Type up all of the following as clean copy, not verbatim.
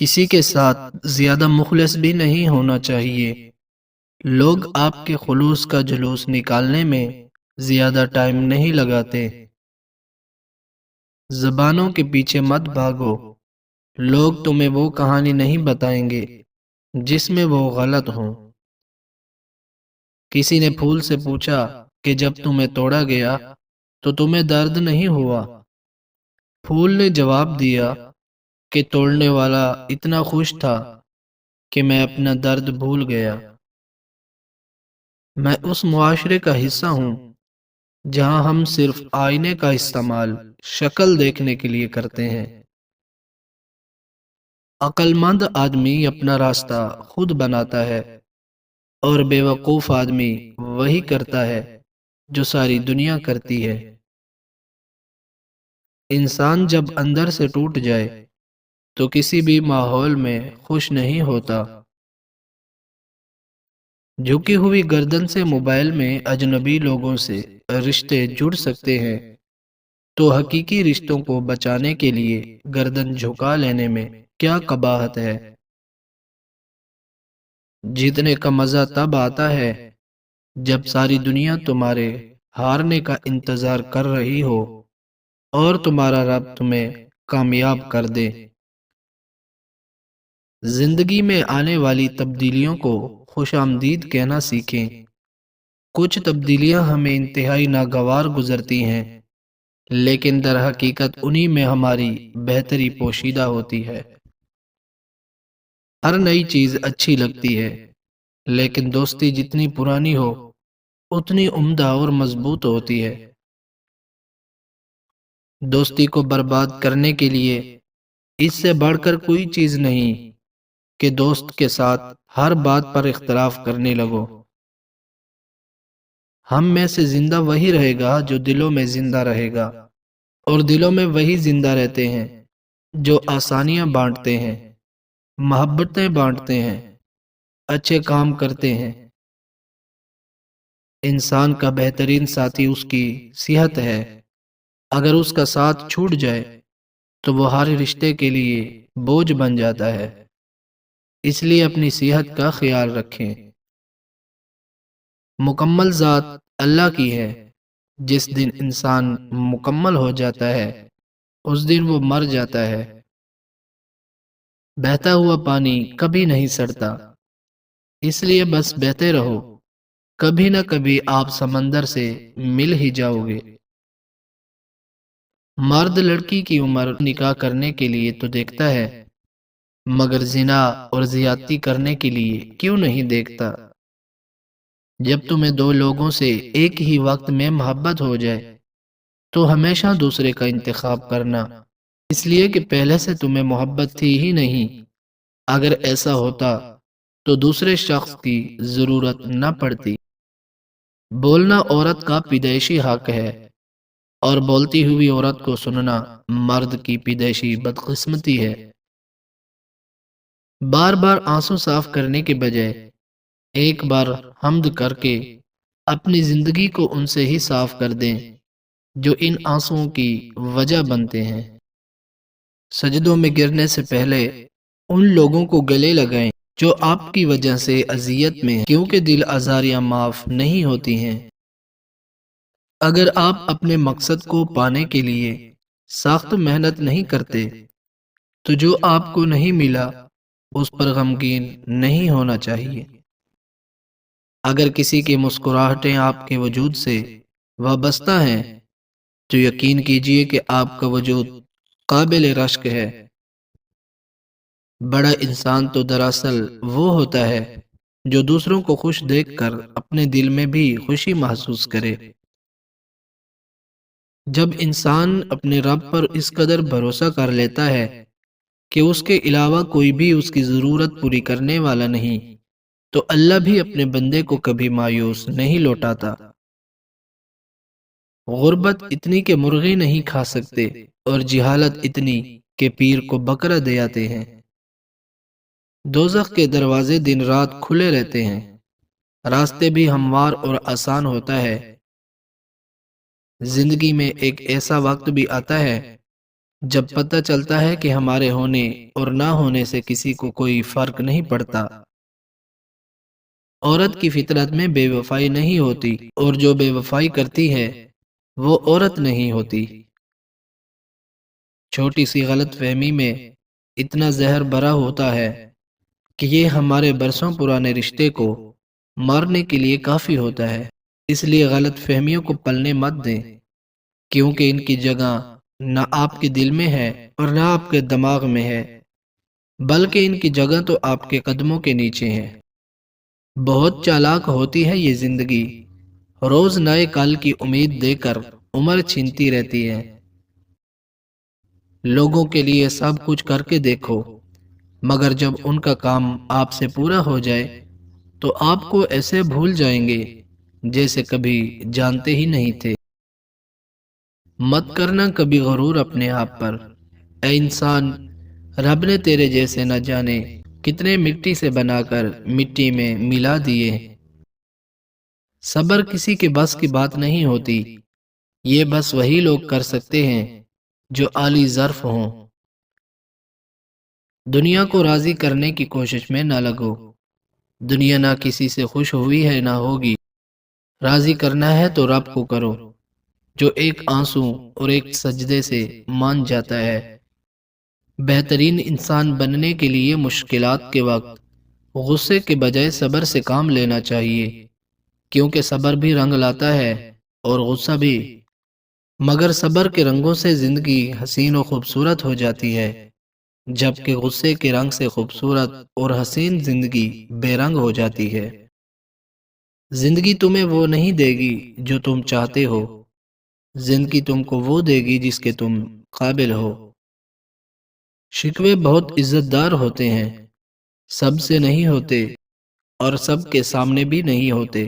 کسی کے ساتھ زیادہ مخلص بھی نہیں ہونا چاہیے۔ لوگ آپ کے خلوص کا جلوس نکالنے میں زیادہ ٹائم نہیں لگاتے۔ زبانوں کے پیچھے مت بھاگو۔ لوگ تمہیں وہ کہانی نہیں بتائیں گے جس میں وہ غلط ہوں۔ کسی نے پھول سے پوچھا کہ جب تمہیں توڑا گیا تو تمہیں درد نہیں ہوا؟ پھول نے جواب دیا کہ توڑنے والا اتنا خوش تھا کہ میں اپنا درد بھول گیا۔ میں اس معاشرے کا حصہ ہوں جہاں ہم صرف آئینے کا استعمال شکل دیکھنے کے لیے کرتے ہیں۔ عقل مند آدمی اپنا راستہ خود بناتا ہے اور بے وقوف آدمی وہی کرتا ہے جو ساری دنیا کرتی ہے۔ انسان جب اندر سے ٹوٹ جائے تو کسی بھی ماحول میں خوش نہیں ہوتا۔ جھکی ہوئی گردن سے موبائل میں اجنبی لوگوں سے رشتے جڑ سکتے ہیں، تو حقیقی رشتوں کو بچانے کے لیے گردن جھکا لینے میں کیا قباحت ہے؟ جیتنے کا مزہ تب آتا ہے جب ساری دنیا تمہارے ہارنے کا انتظار کر رہی ہو اور تمہارا رب تمہیں کامیاب کر دے۔ زندگی میں آنے والی تبدیلیوں کو خوش آمدید کہنا سیکھیں۔ کچھ تبدیلیاں ہمیں انتہائی ناگوار گزرتی ہیں، لیکن در حقیقت انہی میں ہماری بہتری پوشیدہ ہوتی ہے۔ ہر نئی چیز اچھی لگتی ہے، لیکن دوستی جتنی پرانی ہو اتنی عمدہ اور مضبوط ہوتی ہے۔ دوستی کو برباد کرنے کے لیے اس سے بڑھ کر کوئی چیز نہیں کہ دوست کے ساتھ ہر بات پر اختلاف کرنے لگو۔ ہم میں سے زندہ وہی رہے گا جو دلوں میں زندہ رہے گا، اور دلوں میں وہی زندہ رہتے ہیں جو آسانیاں بانٹتے ہیں، محبتیں بانٹتے ہیں، اچھے کام کرتے ہیں۔ انسان کا بہترین ساتھی اس کی صحت ہے۔ اگر اس کا ساتھ چھوٹ جائے تو وہ ہر رشتے کے لیے بوجھ بن جاتا ہے۔ اس لیے اپنی صحت کا خیال رکھیں۔ مکمل ذات اللہ کی ہے۔ جس دن انسان مکمل ہو جاتا ہے اس دن وہ مر جاتا ہے۔ بہتا ہوا پانی کبھی نہیں سڑتا، اس لیے بس بہتے رہو۔ کبھی نہ کبھی آپ سمندر سے مل ہی جاؤ گے۔ مرد لڑکی کی عمر نکاح کرنے کے لیے تو دیکھتا ہے، مگر زنا اور زیادتی کرنے کے لیے کیوں نہیں دیکھتا؟ جب تمہیں دو لوگوں سے ایک ہی وقت میں محبت ہو جائے تو ہمیشہ دوسرے کا انتخاب کرنا، اس لیے کہ پہلے سے تمہیں محبت تھی ہی نہیں۔ اگر ایسا ہوتا تو دوسرے شخص کی ضرورت نہ پڑتی۔ بولنا عورت کا پیدائشی حق ہے، اور بولتی ہوئی عورت کو سننا مرد کی پیدائشی بدقسمتی ہے۔ بار بار آنسو صاف کرنے کے بجائے ایک بار حمد کر کے اپنی زندگی کو ان سے ہی صاف کر دیں جو ان آنسوؤں کی وجہ بنتے ہیں۔ سجدوں میں گرنے سے پہلے ان لوگوں کو گلے لگائیں جو آپ کی وجہ سے اذیت میں ہیں، کیونکہ دل آزاریاں معاف نہیں ہوتی ہیں۔ اگر آپ اپنے مقصد کو پانے کے لیے سخت محنت نہیں کرتے تو جو آپ کو نہیں ملا اس پر غمگین نہیں ہونا چاہیے۔ اگر کسی کی مسکراہٹیں آپ کے وجود سے وابستہ ہیں تو یقین کیجئے کہ آپ کا وجود قابل رشک ہے۔ بڑا انسان تو دراصل وہ ہوتا ہے جو دوسروں کو خوش دیکھ کر اپنے دل میں بھی خوشی محسوس کرے۔ جب انسان اپنے رب پر اس قدر بھروسہ کر لیتا ہے کہ اس کے علاوہ کوئی بھی اس کی ضرورت پوری کرنے والا نہیں، تو اللہ بھی اپنے بندے کو کبھی مایوس نہیں لوٹاتا۔ غربت اتنی کہ مرغی نہیں کھا سکتے، اور جہالت اتنی کہ پیر کو بکرا دے آتے ہیں۔ دوزخ کے دروازے دن رات کھلے رہتے ہیں، راستے بھی ہموار اور آسان ہوتا ہے۔ زندگی میں ایک ایسا وقت بھی آتا ہے جب پتہ چلتا ہے کہ ہمارے ہونے اور نہ ہونے سے کسی کو کوئی فرق نہیں پڑتا۔ عورت کی فطرت میں بے وفائی نہیں ہوتی، اور جو بے وفائی کرتی ہے وہ عورت نہیں ہوتی۔ چھوٹی سی غلط فہمی میں اتنا زہر بھرا ہوتا ہے کہ یہ ہمارے برسوں پرانے رشتے کو مارنے کے لیے کافی ہوتا ہے۔ اس لیے غلط فہمیوں کو پلنے مت دیں، کیونکہ ان کی جگہ نہ آپ کے دل میں ہے اور نہ آپ کے دماغ میں ہے، بلکہ ان کی جگہ تو آپ کے قدموں کے نیچے ہے۔ بہت چالاک ہوتی ہے یہ زندگی، روز نئے کل کی امید دے کر عمر چھینتی رہتی ہے۔ لوگوں کے لیے سب کچھ کر کے دیکھو، مگر جب ان کا کام آپ سے پورا ہو جائے تو آپ کو ایسے بھول جائیں گے جیسے کبھی جانتے ہی نہیں تھے۔ مت کرنا کبھی غرور اپنے آپ پر، اے انسان، رب نے تیرے جیسے نہ جانے کتنے مٹی سے بنا کر مٹی میں ملا دیے۔ صبر کسی کے بس کی بات نہیں ہوتی، یہ بس وہی لوگ کر سکتے ہیں جو عالی ظرف ہوں۔ دنیا کو راضی کرنے کی کوشش میں نہ لگو، دنیا نہ کسی سے خوش ہوئی ہے نہ ہوگی۔ راضی کرنا ہے تو رب کو کرو، جو ایک آنسو اور ایک سجدے سے مان جاتا ہے۔ بہترین انسان بننے کے لیے مشکلات کے وقت غصے کے بجائے صبر سے کام لینا چاہیے، کیونکہ صبر بھی رنگ لاتا ہے اور غصہ بھی، مگر صبر کے رنگوں سے زندگی حسین و خوبصورت ہو جاتی ہے، جبکہ غصے کے رنگ سے خوبصورت اور حسین زندگی بے رنگ ہو جاتی ہے۔ زندگی تمہیں وہ نہیں دے گی جو تم چاہتے ہو، زندگی تم کو وہ دے گی جس کے تم قابل ہو۔ شکوے بہت عزت دار ہوتے ہیں، سب سے نہیں ہوتے اور سب کے سامنے بھی نہیں ہوتے۔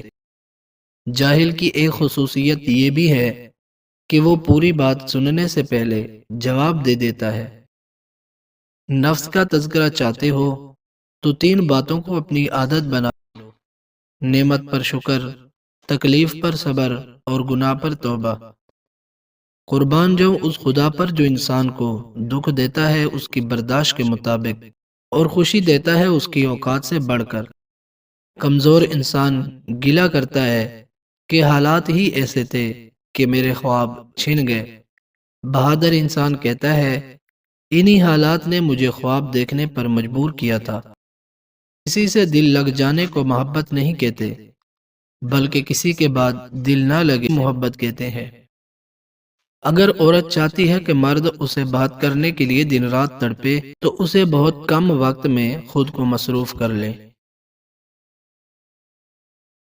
جاہل کی ایک خصوصیت یہ بھی ہے کہ وہ پوری بات سننے سے پہلے جواب دے دیتا ہے۔ نفس کا تذکرہ چاہتے ہو تو 3 باتوں کو اپنی عادت بنا لو: نعمت پر شکر، تکلیف پر صبر اور گناہ پر توبہ۔ قربان جاؤں اس خدا پر جو انسان کو دکھ دیتا ہے اس کی برداشت کے مطابق اور خوشی دیتا ہے اس کی اوقات سے بڑھ کر۔ کمزور انسان گلہ کرتا ہے کہ حالات ہی ایسے تھے کہ میرے خواب چھن گئے۔ بہادر انسان کہتا ہے انہی حالات نے مجھے خواب دیکھنے پر مجبور کیا تھا۔ کسی سے دل لگ جانے کو محبت نہیں کہتے، بلکہ کسی کے بعد دل نہ لگے محبت کہتے ہیں۔ اگر عورت چاہتی ہے کہ مرد اسے بات کرنے کے لیے دن رات تڑپے تو اسے بہت کم وقت میں خود کو مصروف کر لے۔